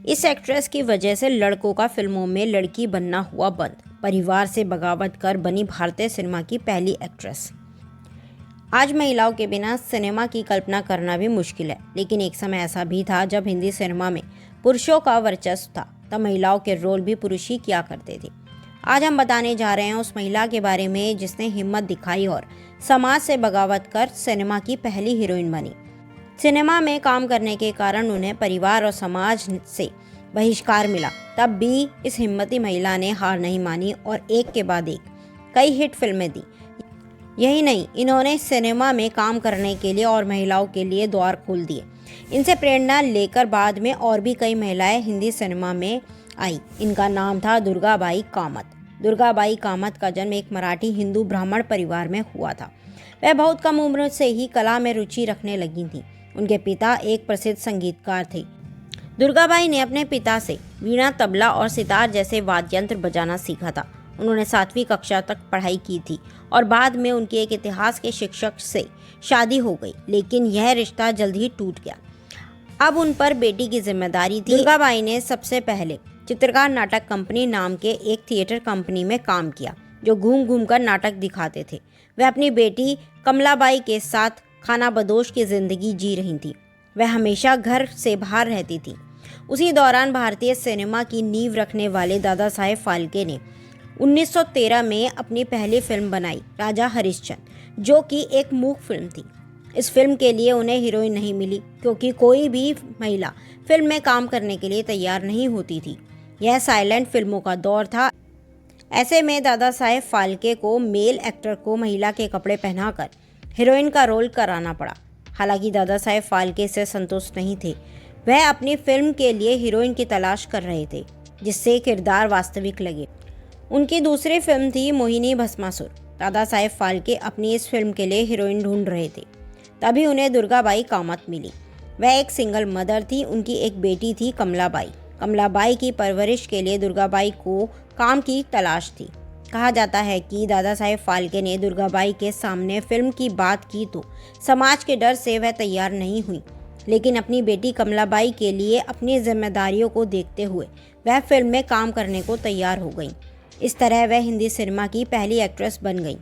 इस एक्ट्रेस की वजह से लड़कों का फिल्मों में लड़की बनना हुआ बंद। परिवार से बगावत कर बनी भारतीय सिनेमा की पहली एक्ट्रेस। आज महिलाओं के बिना सिनेमा की कल्पना करना भी मुश्किल है, लेकिन एक समय ऐसा भी था जब हिंदी सिनेमा में पुरुषों का वर्चस्व था, तब महिलाओं के रोल भी पुरुष ही किया करते थे। आज हम बताने जा रहे हैं उस महिला के बारे में जिसने हिम्मत दिखाई और समाज से बगावत कर सिनेमा की पहली हीरोइन बनी। सिनेमा में काम करने के कारण उन्हें परिवार और समाज से बहिष्कार मिला, तब भी इस हिम्मती महिला ने हार नहीं मानी और एक के बाद एक कई हिट फिल्में दी। यही नहीं, इन्होंने सिनेमा में काम करने के लिए और महिलाओं के लिए द्वार खोल दिए। इनसे प्रेरणा लेकर बाद में और भी कई महिलाएं हिंदी सिनेमा में आई। इनका नाम था दुर्गाबाई कामत। दुर्गाबाई कामत का जन्म एक मराठी हिंदू ब्राह्मण परिवार में हुआ था। वह बहुत कम उम्र से ही कला में रुचि रखने लगी थी। उनके पिता एक प्रसिद्ध संगीतकार थे। दुर्गाबाई ने अपने पिता से वीणा, तबला और सितार जैसे वाद्य यंत्र बजाना सीखा था। उन्होंने 7वीं कक्षा तक पढ़ाई की थी और बाद में उनके एक इतिहास के शिक्षक से शादी हो गई, लेकिन यह रिश्ता जल्द ही टूट गया। अब उन पर बेटी की जिम्मेदारी थी। दुर्गाबाई ने सबसे पहले चित्रकार नाटक कंपनी नाम के एक थिएटर कंपनी में काम किया, जो घूम घूम कर नाटक दिखाते थे। वह अपनी बेटी कमलाबाई के साथ खानाबदोश की जिंदगी जी रही थी। वह हमेशा घर से बाहर रहती थी। उसी दौरान भारतीय सिनेमा की नींव रखने वाले दादा साहेब फाल्के ने 1913 में अपनी पहली फिल्म बनाई, राजा हरिश्चंद्र, जो कि एक मूक फिल्म थी। इस फिल्म के लिए उन्हें हीरोइन नहीं मिली, क्योंकि कोई भी महिला फिल्म में काम करने के लिए तैयार नहीं होती थी। यह साइलेंट फिल्मों का दौर था। ऐसे में दादा साहेब फाल्के को मेल एक्टर को महिला के कपड़े पहनाकर हीरोइन का रोल कराना पड़ा। हालांकि दादा साहेब फाल्के से संतुष्ट नहीं थे। वह अपनी फिल्म के लिए हीरोइन की तलाश कर रहे थे, जिससे किरदार वास्तविक लगे। उनकी दूसरी फिल्म थी मोहिनी भस्मासुर। दादा साहेब फाल्के अपनी इस फिल्म के लिए हीरोइन ढूंढ रहे थे, तभी उन्हें दुर्गाबाई कामत मिली। वह एक सिंगल मदर थी। उनकी एक बेटी थी कमलाबाई। कमलाबाई की परवरिश के लिए दुर्गाबाई को काम की तलाश थी। कहा जाता है कि दादा साहेब फाल्के ने दुर्गाबाई के सामने फिल्म की बात की तो समाज के डर से वह तैयार नहीं हुई, लेकिन अपनी बेटी कमलाबाई के लिए अपनी जिम्मेदारियों को देखते हुए वह फिल्म में काम करने को तैयार हो गई। इस तरह वह हिंदी सिनेमा की पहली एक्ट्रेस बन गई।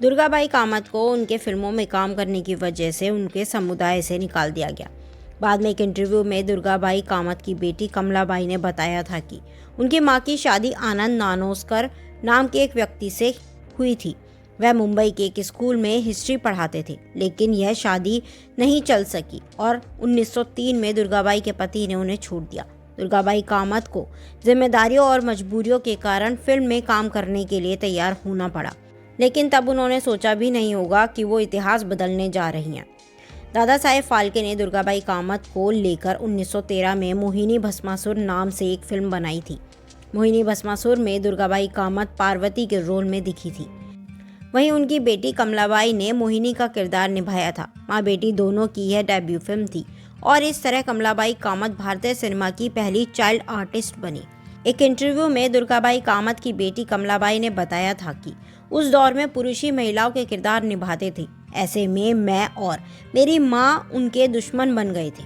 दुर्गाबाई कामत को उनके फिल्मों में काम करने की वजह से उनके समुदाय से निकाल दिया गया। बाद में एक इंटरव्यू में दुर्गाबाई कामत की बेटी कमलाबाई ने बताया था कि उनकी मां की शादी आनंद नानोस्कर नाम के एक व्यक्ति से हुई थी। वह मुंबई के एक स्कूल में हिस्ट्री पढ़ाते थे, लेकिन यह शादी नहीं चल सकी और 1903 में दुर्गाबाई के पति ने उन्हें छोड़ दिया। दुर्गाबाई कामत को जिम्मेदारियों और मजबूरियों के कारण फिल्म में काम करने के लिए तैयार होना पड़ा, लेकिन तब उन्होंने सोचा भी नहीं होगा कि वो इतिहास बदलने जा रही हैं। दादा साहेब फाल्के ने दुर्गाबाई कामत को लेकर 1913 में मोहिनी भस्मासुर नाम से एक फिल्म बनाई थी। मोहिनी भस्मासुर में दुर्गाबाई कामत पार्वती के रोल में दिखी थी। वहीं उनकी बेटी कमलाबाई ने मोहिनी का किरदार निभाया था। माँ बेटी दोनों की यह डेब्यू फिल्म थी और इस तरह कमलाबाई कामत भारतीय सिनेमा की पहली चाइल्ड आर्टिस्ट बनी। एक इंटरव्यू में दुर्गाबाई कामत की बेटी कमलाबाई ने बताया था कि उस दौर में पुरुष ही महिलाओं के किरदार निभाते थे। ऐसे में मैं और मेरी माँ उनके दुश्मन बन गए थे।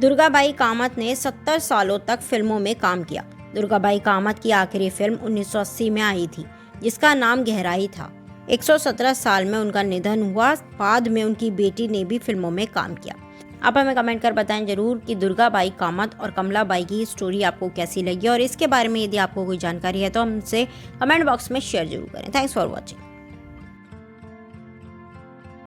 दुर्गाबाई कामत ने 70 सालों तक फिल्मों में काम किया। दुर्गाबाई कामत की आखिरी फिल्म 1980 में आई थी, जिसका नाम गहराई था। 117 साल में उनका निधन हुआ। बाद में उनकी बेटी ने भी फिल्मों में काम किया। आप हमें कमेंट कर बताएं जरूर कि दुर्गाबाई कामत और कमलाबाई की स्टोरी आपको कैसी लगी, और इसके बारे में यदि आपको कोई जानकारी है तो हमसे कमेंट बॉक्स में शेयर जरूर करें। Thanks for watching.